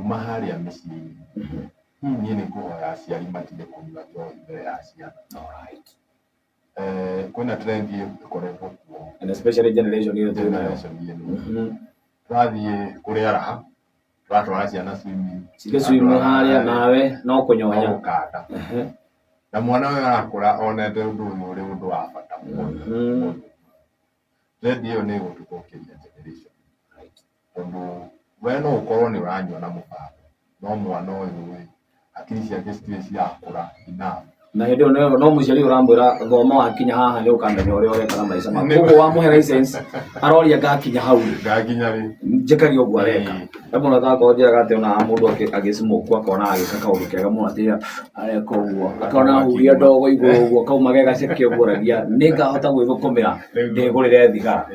kuma harĩa mĩciĩ niĩ nĩ kũhoya aciari matige kũnyua njohi mbere ya ciana. Kwĩna trend ĩkoretwo kuo, and especially generation ĩyo tũrathiĩ kũrĩa raha, tũratwara ciana swimming, cigĩswim harĩa nawe no kũnyonya gũkanda, na mwana ũyũ arakũra onete ũndũ ũyũ ũrĩ ũndũ wa bata mũno. Trend ĩyo nĩ ĩgũtũthũkĩria generation, tondũ we no ũkorwo nĩ ũranyua na mũbango, no mwana ũyũ akiri ciake citirĩ cirakũra enough. Na hĩndĩ ĩyo no mũciari ũramwĩra thoma wakinya haha nĩ ũkamenya ũrĩa ũreka na maica maku. Koguo wamũhe license aroria ngakinya hau njĩkage ũguo areka. Rĩmwe no takorwo njĩraga atĩ ona mũndũ agĩsmoke akona agĩka kaũndũ kega mũno atĩ areka ũguo, akona ahuria ndogo igũrũ ũguo kauma gegaceke ũguo ragia nĩngahota gwĩthũkũmĩra ndĩgũrĩre thigara.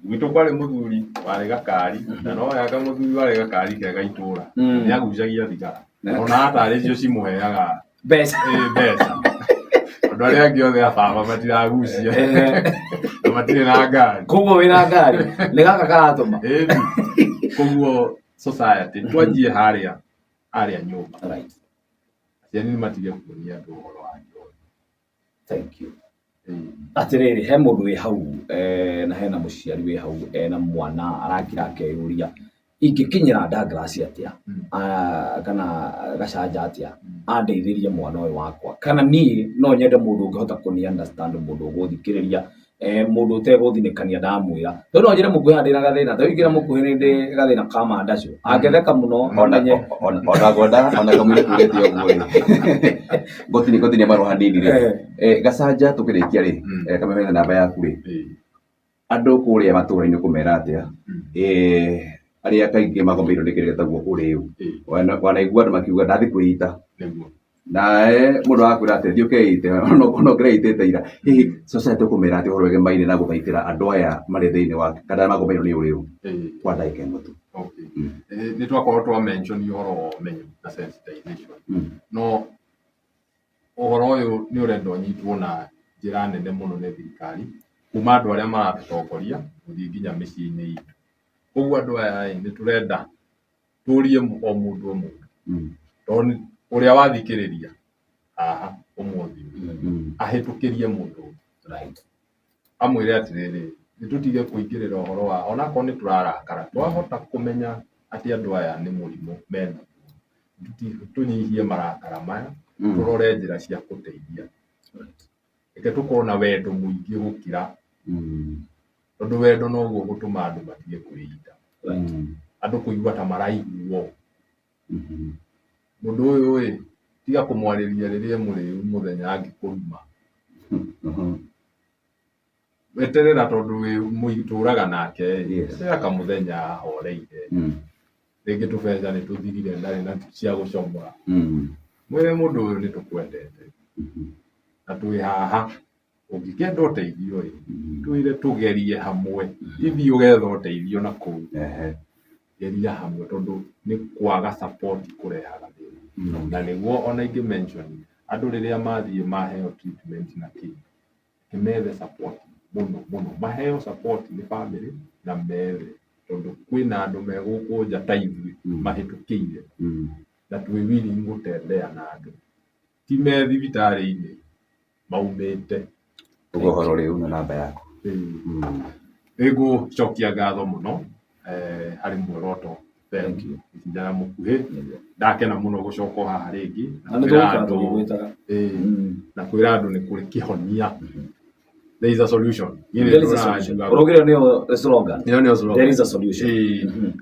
Gwitũ kwarĩ mũthuri warĩ gakari, na no yaka mũthuri warĩ gakari kega itũra nĩ agucagia thigara, ona hatarĩ cio cimũheaga mbeca. Andũ arĩa angĩ othe a baba matiragucia na matirĩ na ngari. Koguo wĩna ngari nĩ gaka karatũma. Koguo society twanjie harĩa nyũmba, aciari nĩ matige kuonia andũ ũhoro wa njohi. Thank you. Atĩrĩrĩ, he mũndũ wĩ hau na hena mũciari wĩ hau ena mwana arakira akeyũria ingĩkinyĩra Douglas atĩa kana Gacanja atĩa andeithĩrie mwana ũyũ wakwa, kana niĩ no nyende mũndũ ũngĩhota kũni understand, mũndũ ũgũthikĩrĩria, mũndũ ũtegũthinĩkania ndamwĩra, tondũ no njĩre mũkuhĩ handĩ na gathĩna, tondũ ingĩra mũkuhĩ nĩ gathĩna ka mandacu angetheka mũno onanye ona gonda ona kamũira kũgetia ũguo gotini marũ hanini rĩ. Gacanja tũkĩrĩkia rĩ, kamemena namba yaku rĩ, andũ kũrĩa matũra-inĩ kũmera atĩa arĩa kaingĩ magomeirwo nĩ kĩrĩa gĩtagwo ũrĩu, wanaigua andũ makiuga ndathi kwĩita, nawe mũndũ wakwĩra atĩ thiĩ ũkeite ona ũkĩreitĩte ira, hihi society ũkũmera atĩ ũhoro wĩgemaine na gũthaitĩra andũ aya marĩ thĩinĩ wa kana magomeirwo nĩ ũrĩu kwa ndagĩka ĩmwe tu? Nĩ twakorwo twa mention ũhoro wa ũmenyo na sensitization, no ũhoro ũyũ nĩ ũrenda ũnyitwo na njĩra nene mũno nĩ thirikari, kuma andũ arĩa maratũtongoria gũthiĩ nginya mĩciĩ-inĩ itũ. Koguo andũ aya nĩ tũrenda tũrie o mũndũ o mũndũ, tondũ ũrĩa wathikĩrĩria haha ũmũthĩ ahĩtũkĩrie mũndũ amwĩre atĩrĩrĩ, nĩ tũtige kũingĩrĩra ũhoro wa onakorwo nĩ tũrarakara, twahota kũmenya atĩ andũ aya nĩ mũrimũ mena, tũnyihie marakara maya, tũrore njĩra cia gũteithia, reke tũkorwo na wendo mũingĩ gũkira, tondũ wendo noguo gũtũma andũ matige kwĩita, andũ kũigua ta maraiguo. Mũndũ ũyũ tiga kũmwarĩria rĩrĩa mũrĩu mũthenya angĩkũruma, weterera tondũ mũtũraga nake akamũthenya ahoreire, rĩngĩ tũbeca nĩ tũthirire ndarĩ na cia gũcomora, mwĩre mũndũ ũyũ nĩ tũkwendete na twĩ haha, ũngĩkenda ũteithio twĩre tũgerie hamwe, ithiĩ ũgetha ũteithio na kũu, geria hamwe, tondũ nĩ kwaga support kũrehaga thĩna. Na nĩguo ona ingĩ mention andũ rĩrĩa mathiĩ maheo treatment na kĩ methe support mũno, maheo support nĩ family na methe, tondũ kwĩna andũ me gũkũ nja ta ithuĩ mahĩtũkĩire na twĩ willing gũtembea na andũ, ti me thibitarĩ-inĩ maumĩte. Ũhoro rĩu na namba yaku nĩngũcokia ngatho mũno harĩ muoroto njara mũkuhĩ, ndakena mũno gũcoka haha rĩngĩ na kwĩra andũ nĩ kũrĩ kĩhonia, there is a solution. There is a solution. There is a solution.